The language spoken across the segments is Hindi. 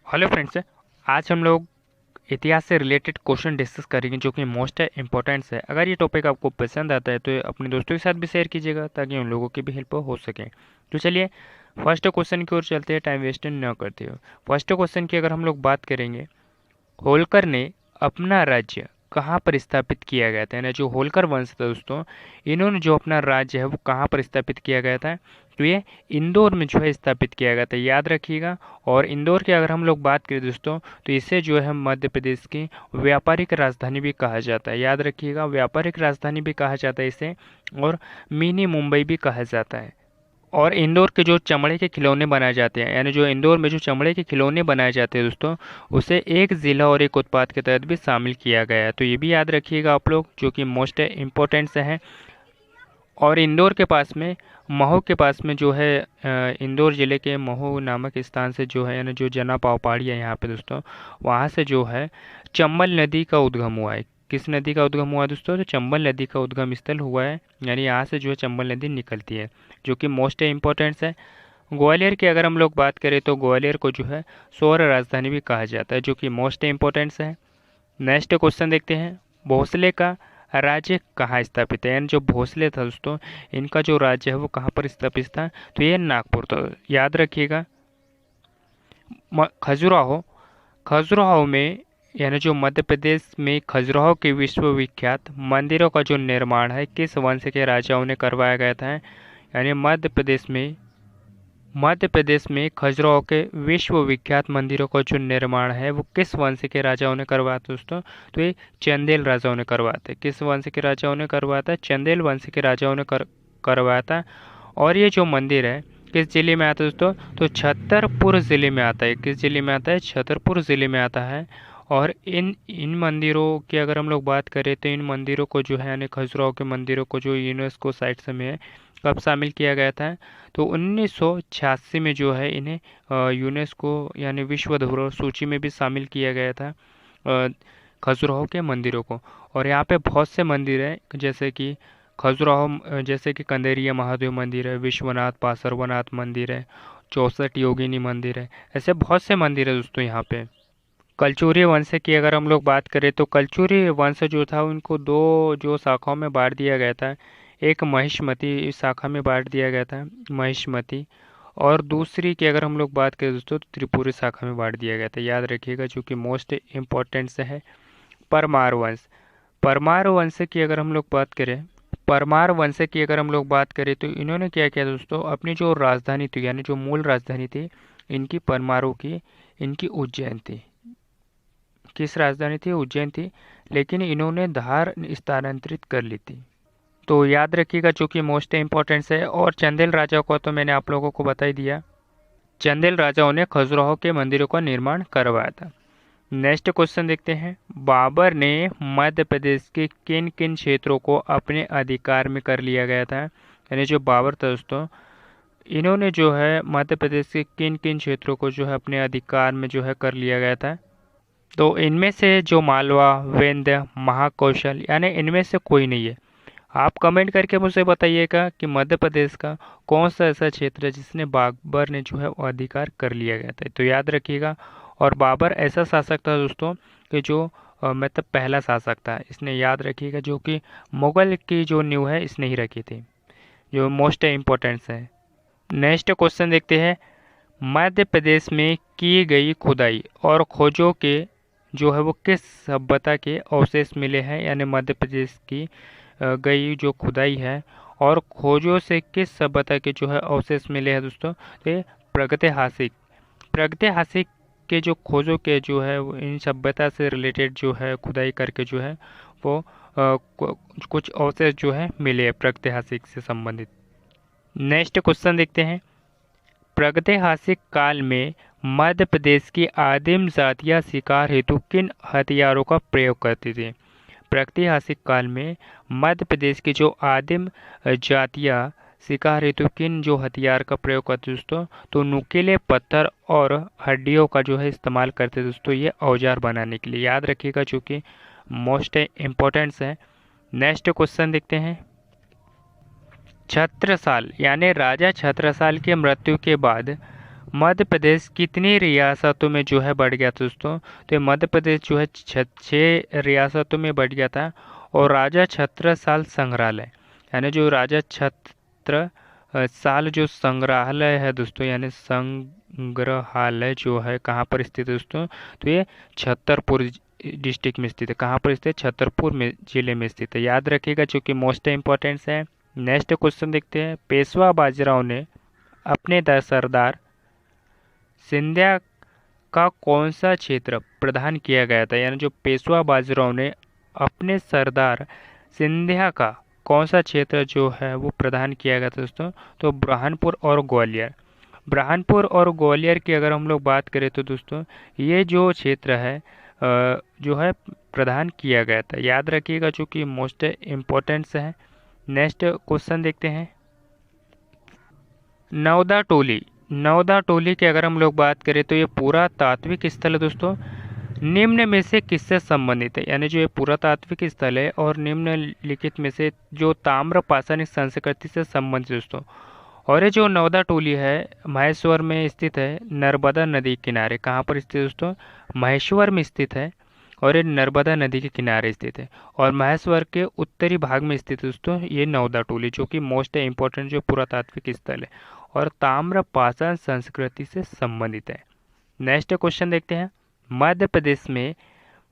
हेलो फ्रेंड्स, आज हम लोग इतिहास से रिलेटेड क्वेश्चन डिस्कस करेंगे जो कि मोस्ट इंपॉर्टेंट है। अगर ये टॉपिक आपको पसंद आता है तो अपने दोस्तों के साथ भी शेयर कीजिएगा ताकि उन लोगों की भी हेल्प हो सके। तो चलिए फर्स्ट क्वेश्चन की ओर चलते हैं, टाइम वेस्ट न करते हुए। फर्स्ट क्वेश्चन की अगर हम लोग बात करेंगे, होलकर ने अपना राज्य कहाँ पर स्थापित किया गया था, यानी जो होलकर वंश था दोस्तों, इन्होंने जो अपना राज्य है वो कहाँ पर स्थापित किया गया था, तो ये इंदौर में जो है स्थापित किया गया था, याद रखिएगा। और इंदौर की अगर हम लोग बात करें दोस्तों, तो इसे जो है मध्य प्रदेश की व्यापारिक राजधानी भी कहा जाता है, याद रखिएगा, व्यापारिक राजधानी भी कहा जाता है इसे, और मिनी मुंबई भी कहा जाता है। और इंदौर के जो चमड़े के खिलौने बनाए जाते हैं, यानी जो इंदौर में जो चमड़े के खिलौने बनाए जाते हैं दोस्तों, उसे एक ज़िला और एक उत्पाद के तहत भी शामिल किया गया है। तो ये भी याद रखिएगा आप लोग, जो कि मोस्ट इम्पोर्टेंट से हैं। और इंदौर के पास में, महू के पास में जो है, इंदौर ज़िले के महू नामक स्थान से जो है, यानी जो जना पाव पहाड़ी है यहाँ पे दोस्तों, वहाँ से जो है चंबल नदी का उद्गम हुआ है। किस नदी का उद्गम हुआ है दोस्तों? तो चंबल नदी का उद्गम स्थल हुआ है, यानी यहाँ से जो है चंबल नदी निकलती है, जो कि मोस्ट इम्पोर्टेंट है। ग्वालियर की अगर हम लोग बात करें तो ग्वालियर को जो है सौर राजधानी भी कहा जाता है, जो कि मोस्ट इम्पोर्टेंट है। नेक्स्ट क्वेश्चन देखते हैं, भोसले का राज्य कहाँ स्थापित है, यानी जो भोसले था दोस्तों, इनका जो राज्य है वो कहाँ पर स्थापित था, तो ये नागपुर था, याद रखिएगा। खजुराहो, खजुराहो में, यानी जो मध्य प्रदेश में खजुराहो के विश्वविख्यात मंदिरों का जो निर्माण है किस वंश के राजाओं ने करवाया गया था, यानी मध्य प्रदेश में खजुराहो के विश्वविख्यात मंदिरों का जो निर्माण है वो किस वंश के राजाओं ने करवाया था दोस्तों? तो ये चंदेल राजाओं ने करवाया था। किस वंश के राजाओं ने करवाया था? चंदेल वंश के राजाओं ने करवाया था। और ये जो मंदिर है किस जिले में आता है दोस्तों? तो छतरपुर जिले में आता है। किस जिले में आता है? छतरपुर जिले में आता है। और इन इन मंदिरों की अगर हम लोग बात करें तो इन मंदिरों को जो है, यानी खजुराहो के मंदिरों को जो यूनेस्को साइट्स में है, कब शामिल किया गया था? तो 1986 में जो है इन्हें यूनेस्को यानी विश्व धरोहर सूची में भी शामिल किया गया था, खजुराहो के मंदिरों को। और यहाँ पे बहुत से मंदिर हैं, जैसे कि खजुराहो, जैसे कि कंदेरिया महादेव मंदिर है, विश्वनाथ पार्श्वनाथ मंदिर है, 64 योगिनी मंदिर है, ऐसे बहुत से मंदिर है दोस्तों यहाँ पे। कलचुरी वंश की अगर हम लोग बात करें तो कलचुरी वंश जो था उनको दो जो शाखाओं में बांट दिया गया था। एक महिष्मती शाखा में बांट दिया गया था, महिष्मती। और दूसरी की अगर हम लोग बात करें दोस्तों तो त्रिपुरी शाखा में बांट दिया गया था, याद रखिएगा, जो कि मोस्ट इम्पोर्टेंट से है। परमार वंश, परमार वंश की अगर हम लोग बात करें, परमार वंश की अगर हम लोग बात करें तो इन्होंने क्या किया दोस्तों, अपनी जो राजधानी थी, यानी जो मूल राजधानी थी इनकी परमारों की, इनकी उज्जैन थी। किस राजधानी थी? उज्जैन थी। लेकिन इन्होंने धार स्थानांतरित कर ली थी। तो याद रखिएगा, जो कि मोस्ट इम्पोर्टेंट है। और चंदेल राजा को तो मैंने आप लोगों को बता ही दिया, चंदेल राजाओं ने खजुराहो के मंदिरों का निर्माण करवाया था। नेक्स्ट क्वेश्चन देखते हैं, बाबर ने मध्य प्रदेश के किन किन क्षेत्रों को अपने अधिकार में कर लिया गया था, यानी जो बाबर था दोस्तों, इन्होंने जो है मध्य प्रदेश के किन किन क्षेत्रों को जो है अपने अधिकार में जो है कर लिया गया था? तो इनमें से जो मालवा, विंध्य, महाकौशल, यानी इनमें से कोई नहीं है। आप कमेंट करके मुझे बताइएगा कि मध्य प्रदेश का कौन सा ऐसा क्षेत्र है जिसने बाबर ने जो है वो अधिकार कर लिया गया था। तो याद रखिएगा। और बाबर ऐसा शासक था दोस्तों कि जो मतलब पहला शासक था, इसने, याद रखिएगा, जो कि मुगल की जो नींव है इसने ही रखी थी, जो मोस्ट इम्पोर्टेंट है। नेक्स्ट क्वेश्चन देखते हैं, मध्य प्रदेश में की गई खुदाई और खोजों के जो है वो किस सभ्यता के अवशेष मिले हैं, यानी मध्य प्रदेश की गई जो खुदाई है और खोजों से किस सभ्यता के जो है अवशेष मिले हैं दोस्तों? तो ये प्रागैतिहासिक, प्रागैतिहासिक के जो खोजों के जो है वो इन सभ्यता से रिलेटेड जो है खुदाई करके जो है वो कुछ अवशेष जो है मिले हैं प्रागैतिहासिक से संबंधित। नेक्स्ट क्वेश्चन देखते हैं, प्रागैतिहासिक काल में मध्य प्रदेश की आदिम जातियां शिकार हेतु किन हथियारों का प्रयोग करती थी? प्रागैतिहासिक काल में मध्य प्रदेश की जो आदिम जातियां शिकार हेतु किन जो हथियार का प्रयोग करते दोस्तों? तो नुकीले पत्थर और हड्डियों का जो है इस्तेमाल करते दोस्तों, ये औजार बनाने के लिए, याद रखिएगा, जो कि मोस्ट इम्पोर्टेंट है। नेक्स्ट क्वेश्चन देखते हैं, छत्रसाल यानी राजा छत्रसाल की मृत्यु के बाद मध्य प्रदेश कितनी रियासतों में जो है बढ़ गया था दोस्तों? तो ये मध्य प्रदेश जो है 6 रियासतों में बढ़ गया था। और राजा छत्रसाल संग्रहालय, यानी जो राजा छत्र साल जो संग्रहालय है दोस्तों, यानी संग्रहालय जो है कहाँ पर स्थित है दोस्तों? तो ये छतरपुर डिस्ट्रिक्ट में स्थित है। कहाँ पर स्थित है? छतरपुर में जिले में स्थित है, याद रखिएगा, जो कि मोस्ट इम्पोर्टेंस है। नेक्स्ट क्वेश्चन देखते हैं। पेशवा बाजीराव ने अपने सरदार सिंधिया का कौन सा क्षेत्र प्रदान किया गया था? यानी जो पेशवा बाजीराव ने अपने सरदार सिंधिया का कौन सा क्षेत्र जो है वो प्रदान किया गया था दोस्तों? तो बुरहानपुर और ग्वालियर। बुरहानपुर और ग्वालियर की अगर हम लोग बात करें तो दोस्तों ये जो क्षेत्र है जो है प्रदान किया गया था, याद रखिएगा, जो कि मोस्ट इम्पोर्टेंट्स है। नेक्स्ट क्वेश्चन देखते हैं। नवदा टोली, नवदा टोली की अगर हम लोग बात करें तो ये पुरातात्विक स्थल है दोस्तों, निम्न में से किससे संबंधित है? यानी जो ये पुरातात्विक स्थल है और निम्नलिखित में से जो ताम्र पाषाणिक संस्कृति से संबंधित दोस्तों। और ये जो नवदा टोली है महेश्वर में स्थित है, नर्मदा नदी के किनारे। कहाँ पर स्थित है दोस्तों? महेश्वर में स्थित है, और ये नर्मदा नदी के किनारे स्थित है। और महेश्वर के उत्तरी भाग में स्थित है दोस्तों ये नवदा टोली, जो कि मोस्ट इम्पोर्टेंट जो पुरातात्विक स्थल है और ताम्र पाषाण संस्कृति से संबंधित है। नेक्स्ट क्वेश्चन देखते हैं। मध्य प्रदेश में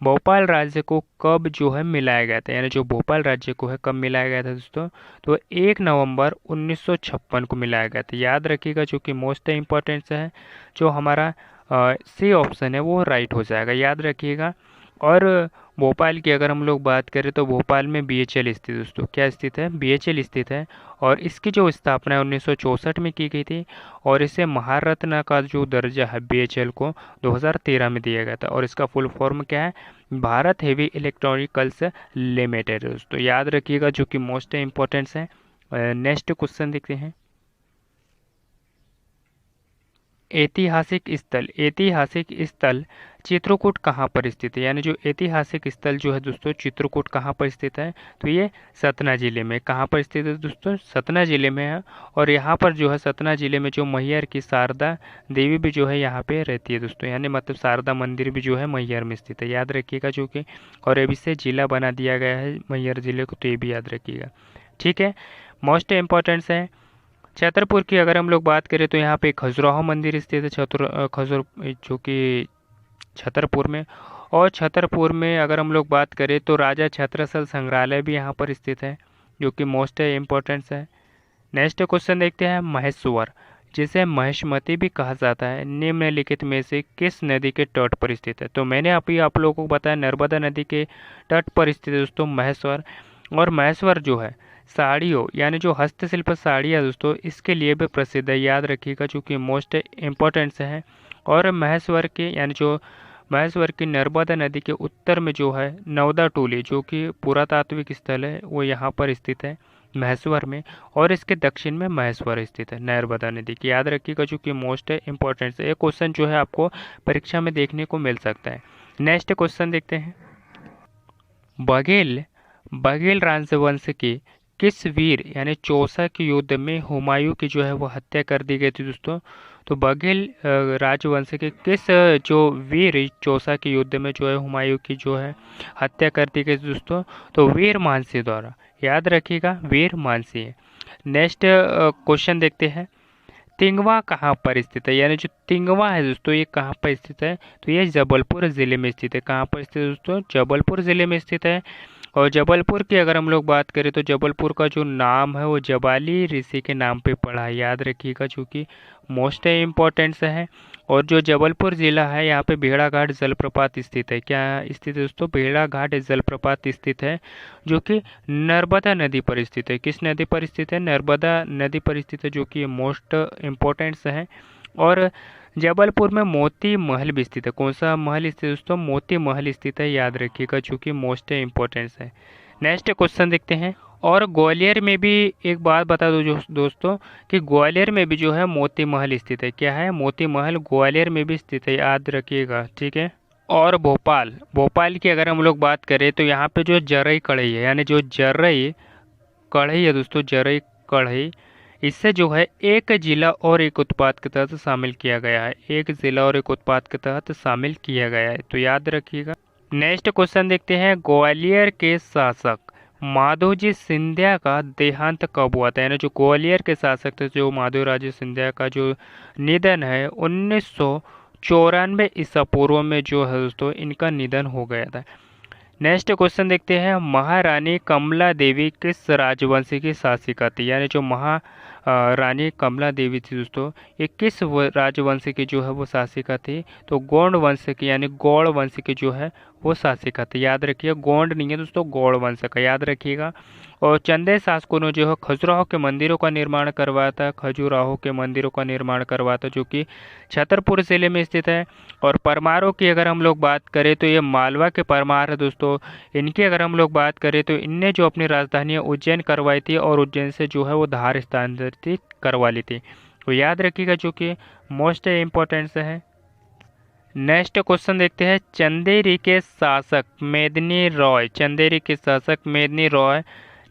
भोपाल राज्य को कब जो है मिलाया गया था? यानी जो भोपाल राज्य को है कब मिलाया गया था दोस्तों? तो 1 नवंबर 1956 को मिलाया गया था, याद रखिएगा, जो कि मोस्ट इम्पोर्टेंट है। जो हमारा सी ऑप्शन है वो राइट हो जाएगा, याद रखिएगा। और भोपाल की अगर हम लोग बात करें तो भोपाल में बीएचएल स्थित दोस्तों, क्या स्थित है? बीएचएल स्थित है। और इसकी जो स्थापना 1964 में की गई थी, और इसे महारत्न का जो दर्जा है बीएचएल को 2013 में दिया गया था। और इसका फुल फॉर्म क्या है? भारत हेवी इलेक्ट्रॉनिकल्स लिमिटेड दोस्तों, याद रखिएगा, जो कि मोस्ट इम्पोर्टेंट है। नेक्स्ट क्वेश्चन देखते हैं। ऐतिहासिक स्थल, ऐतिहासिक स्थल चित्रकूट कहाँ पर स्थित है? यानी जो ऐतिहासिक स्थल जो है दोस्तों चित्रकूट कहाँ पर स्थित है? तो ये सतना जिले में। कहाँ पर स्थित है दोस्तों? सतना जिले में है। और यहाँ पर जो है सतना जिले में जो मैहर की शारदा देवी भी जो है यहाँ पे रहती है दोस्तों, यानी मतलब शारदा मंदिर भी जो है मैहर में स्थित है, याद रखिएगा, जो कि और अभी से जिला बना दिया गया है मैहर जिले को, तो ये भी याद रखिएगा, ठीक है। मोस्ट इम्पोर्टेंट्स है। छतरपुर की अगर हम लोग बात करें तो यहाँ पे खजुराहो मंदिर स्थित है, खजुर जो कि छतरपुर में। और छतरपुर में अगर हम लोग बात करें तो राजा छत्रसाल संग्रहालय भी यहाँ पर स्थित है, जो कि मोस्ट इम्पोर्टेंट है। नेक्स्ट क्वेश्चन देखते हैं। महेश्वर, जिसे महेशमती भी कहा जाता है, निम्नलिखित में से किस नदी के तट पर स्थित है? तो मैंने अभी आप लोगों को बताया नर्मदा नदी के तट पर स्थित है दोस्तों महेश्वर। और महेश्वर जो है साड़ियों, यानी जो हस्तशिल्प साड़ियाँ दोस्तों, इसके लिए भी प्रसिद्ध है, याद रखिएगा, चूँकि मोस्ट इम्पोर्टेंट है। और महेश्वर के यानी जो महेश्वर की नर्मदा नदी के उत्तर में जो है नवदा टोली, जो कि पुरातात्विक स्थल है, वो यहाँ पर स्थित है महेश्वर में। और इसके दक्षिण में महेश्वर स्थित है नर्मदा नदी की, याद रखिएगा, जो कि मोस्ट इम्पोर्टेंट है। ये क्वेश्चन जो है आपको परीक्षा में देखने को मिल सकता है। नेक्स्ट क्वेश्चन देखते हैं। बघेल, बघेल राजवंश के किस वीर यानी चौसा के युद्ध में हुमायूं की जो है वो हत्या कर दी गई थी दोस्तों? तो बघेल राजवंश के किस जो वीर चौसा के युद्ध में जो है हुमायूं की जो है हत्या कर दी गई थी दोस्तों? तो वीर मानसिंह द्वारा, याद रखिएगा, वीर मानसिंह। नेक्स्ट क्वेश्चन देखते हैं। तिंगवा कहाँ पर स्थित है? यानी जो तिंगवा है दोस्तों ये कहाँ पर स्थित है? तो ये जबलपुर ज़िले में स्थित है। कहाँ पर स्थित है दोस्तों? जबलपुर ज़िले में स्थित है। और जबलपुर की अगर हम लोग बात करें तो जबलपुर का जो नाम है वो जबाली ऋषि के नाम पे पड़ा है, याद रखिएगा, चूँकि मोस्ट इम्पोर्टेंट है। और जो जबलपुर ज़िला है यहाँ पे भेड़ाघाट जलप्रपात स्थित है। क्या स्थित है दोस्तों? भेड़ाघाट जलप्रपात स्थित है, जो कि नर्मदा नदी पर स्थित है। किस नदी पर स्थित है? नर्मदा नदी पर स्थित है, जो कि मोस्ट इम्पोर्टेंट है। और जबलपुर में मोती महल भी स्थित है। कौन सा महल स्थित है दोस्तों? मोती महल स्थित है, याद रखिएगा, चूँकि मोस्ट इम्पोर्टेंस है। नेक्स्ट क्वेश्चन देखते हैं। और ग्वालियर में भी एक बात बता दो जो दोस्तों कि ग्वालियर में भी जो है मोती महल स्थित है। क्या है? मोती महल ग्वालियर में भी स्थित है, याद रखिएगा, ठीक है। और भोपाल, भोपाल की अगर हम लोग बात करें तो यहाँ पे जो जरई कढ़ई है, यानी जो जरई कढ़ई है दोस्तों, जरई कढ़ई, इससे जो है एक जिला और एक उत्पाद के तहत शामिल किया गया है, एक जिला और एक उत्पाद के तहत शामिल किया गया है, तो याद रखिएगा। नेक्स्ट क्वेश्चन देखते हैं, ग्वालियर के शासक माधोजी सिंधिया का देहांत कब हुआ था, यानी जो ग्वालियर के शासक थे जो माधोराजे सिंधिया का जो निधन है 1994 ईसा पूर्व में जो है दोस्तों इनका निधन हो गया था। नेक्स्ट क्वेश्चन देखते हैं, महारानी कमला देवी किस राजवंश की शासिका थी, यानी जो रानी कमला देवी थी दोस्तों ये किस राजवंश की जो है वो शासिका थी, तो गोंड वंश की यानी गौड़ वंश की जो है वो शासिका थी। याद रखिए गोंड नहीं है दोस्तों, गौड़ वंश का, याद रखिएगा। और चंदेल शासकों ने जो है खजुराहो के मंदिरों का निर्माण करवाया था, खजुराहो के मंदिरों का निर्माण करवाया था जो कि छतरपुर जिले में स्थित है। और परमारों की अगर हम लोग बात करें तो ये मालवा के परमार है दोस्तों। इनकी अगर हम लोग बात करें तो इनने जो अपनी राजधानी उज्जैन करवाई थी और उज्जैन से जो है वो धार स्थानांतरित करवा ली थी, तो याद रखिएगा जो कि मोस्ट इम्पोर्टेंट है। नेक्स्ट क्वेश्चन देखते हैं, चंदेरी के शासक मेदिनी रॉय, चंदेरी के शासक मेदिनी रॉय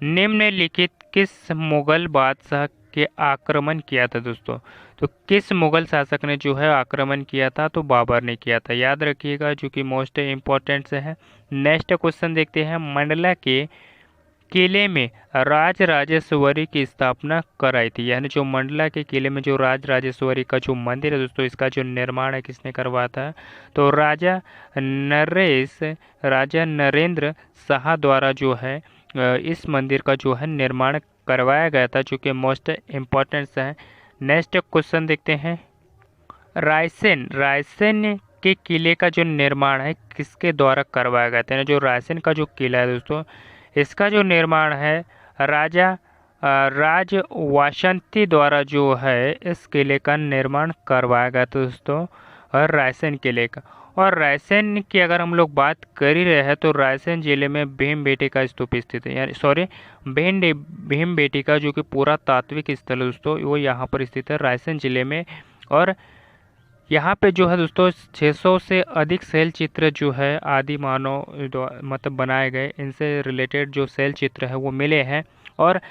निम्नलिखित किस मुगल बादशाह के आक्रमण किया था दोस्तों, तो किस मुगल शासक ने जो है आक्रमण किया था, तो बाबर ने किया था। याद रखिएगा जो कि मोस्ट इम्पोर्टेंट से है। नेक्स्ट क्वेश्चन देखते हैं, मंडला के किले में राज राजेश्वरी की स्थापना कराई थी, यानी जो मंडला के किले में जो राज राजेश्वरी का जो मंदिर है दोस्तों इसका जो निर्माण है किसने करवाया था, तो राजा नरेंद्र शाह द्वारा जो है इस मंदिर का जो है निर्माण करवाया गया था, जो कि मोस्ट इम्पोर्टेंट है। नेक्स्ट क्वेश्चन देखते हैं, रायसेन रायसेन के किले का जो निर्माण है किसके द्वारा करवाया गया था, यानी जो रायसेन का जो किला है दोस्तों इसका जो निर्माण है राजा राज वासंती द्वारा जो है इस किले का निर्माण करवाया गया था दोस्तों, और रायसेन किले का। और रायसेन की अगर हम लोग बात कर ही रहे हैं तो रायसेन जिले में भीम बेटी का स्तूप स्थित है, यानी सॉरी भीम बेटी का जो कि पूरा तात्विक स्थल है दोस्तों वो यहाँ पर स्थित है रायसेन जिले में। और यहाँ पे जो है दोस्तों 600 से अधिक शैल चित्र जो है आदि मानव मतलब बनाए गए, इनसे रिलेटेड जो शैल चित्र है वो मिले हैं। और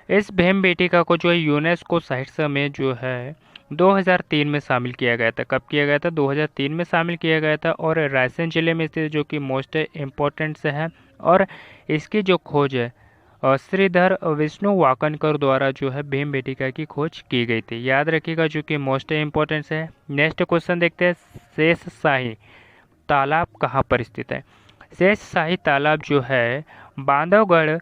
इस भीमबेटिका को जो है यूनेस्को साहित्य में जो है 2003 में शामिल किया गया था। कब किया गया था, 2003 में शामिल किया गया था। और रायसेन जिले में स्थित जो कि मोस्ट इम्पोर्टेंट से है। और इसकी जो खोज है श्रीधर विष्णु वाकनकर द्वारा जो है भीमबेटिका की खोज की गई थी। याद रखिएगा जो कि मोस्ट इम्पोर्टेंट है। नेक्स्ट क्वेश्चन देखते हैं, शेषशाही तालाब कहाँ पर स्थित है। शेषशाही तालाब जो है बांधवगढ़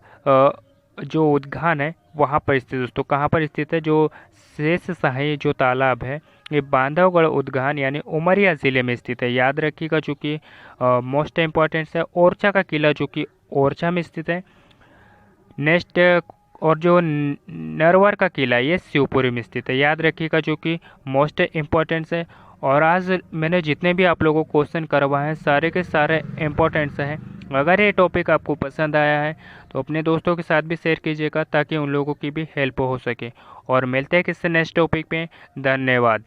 जो उद्यान है वहाँ पर स्थित दोस्तों। कहाँ पर स्थित है, जो शेषशाही जो तालाब है ये बांधवगढ़ उद्यान यानी उमरिया ज़िले में स्थित है। याद रखिएगा जो कि मोस्ट इम्पोर्टेंट है। ओरछा का किला जो कि ओरछा में स्थित है। नेक्स्ट और जो नरवर का किला ये शिवपुरी में स्थित है। याद रखिएगा जो कि मोस्ट इम्पोर्टेंट है। और आज मैंने जितने भी आप लोगों को क्वेश्चन करवाए हैं सारे के सारे इम्पोर्टेंट्स हैं। अगर ये टॉपिक आपको पसंद आया है तो अपने दोस्तों के साथ भी शेयर कीजिएगा ताकि उन लोगों की भी हेल्प हो सके। और मिलते हैं किससे नेक्स्ट टॉपिक पे। धन्यवाद।